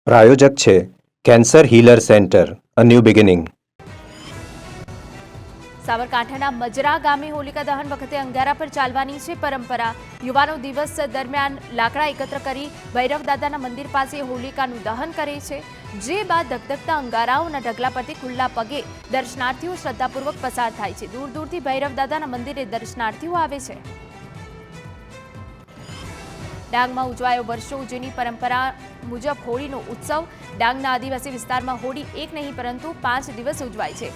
પ્રાયોજક છે cancer healer centre, a new beginning. સાબરકાંઠાના મજરા ગામે હોલિકા દહન વખતે અંગારા પર ચાલવાની છે પરંપરા. યુવાનો દિવસ દરમિયાન લાકડા એકત્ર કરી ભૈરવ દાદાના મંદિર પાસે હોલિકાનું દહન કરે છે. જે બાદ ધગધગતા અંગારાઓના ઢગલા પરથી ખુલ્લા પગે દર્શનાર્થીઓ શ્રદ્ધાપૂર્વક પસાર થાય છે. દૂર દૂરથી ભૈરવ દાદાના મંદિરે દર્શનાર્થીઓ આવે છે. ડાંગમાં ઉજવાયો વર્ષો જૂની પરંપરા મુજબ હોળીનો ઉત્સવ. ડાંગના આદિવાસી વિસ્તારમાં હોળી એક નહીં પરંતુ 5 દિવસ ઉજવાય છે.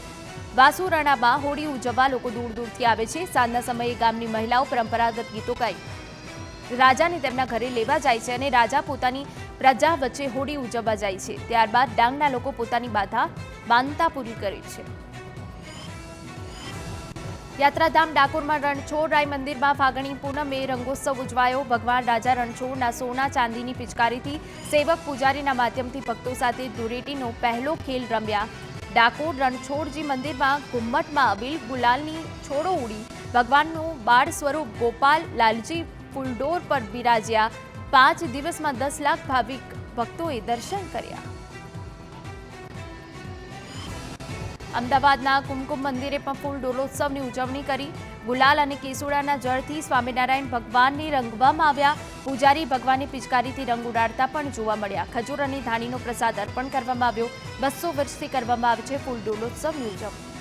વાસુરણામાં હોળી ઉજવવા લોકો દૂર દૂરથી આવે છે. સાંજના સમયે ગામની મહિલાઓ પરંપરાગત ગીતો ગાઈ રાજાને તેમના ઘરે લેવા જાય છે અને રાજા પોતાની પ્રજા વચ્ચે હોળી ઉજવવા જાય છે. ત્યારબાદ ડાંગના લોકો પોતાની માનતા પૂરી કરે છે. યાત્રાધામ ડાકોરમાં રણછોડરાય મંદિરમાં ફાગણી પૂનમે રંગોત્સવ ઉજવાયો. ભગવાન રાજા રણછોડના સોના ચાંદીની પિચકારીથી સેવક પૂજારીના માધ્યમથી ભક્તો સાથે ધૂળેટીનો પહેલો ખેલ રમ્યા. ડાકોર રણછોડજી મંદિરમાં ઘુમ્મટમાં અબીલ ગુલાલની છોડો ઉડી ભગવાનનું બાળ સ્વરૂપ ગોપાલ લાલજી ફૂલડોર પર બિરાજ્યા. 5 દિવસમાં 10 લાખ ભાવિક ભક્તોએ દર્શન કર્યા. અમદાવાદના કુમકુમ મંદિરે પણ ફૂલ ડોલોત્સવની ઉજવણી કરી. ગુલાલ અને કેસુડાના જળથી સ્વામિનારાયણ ભગવાનને રંગવામાં આવ્યા. પૂજારી ભગવાનની પિચકારીથી રંગ ઉડાડતા પણ જોવા મળ્યા. ખજૂર અને ધાણીનો પ્રસાદ અર્પણ કરવામાં આવ્યો. 200 વર્ષથી કરવામાં આવે છે ફૂલ ડોલોત્સવની ઉજવણી.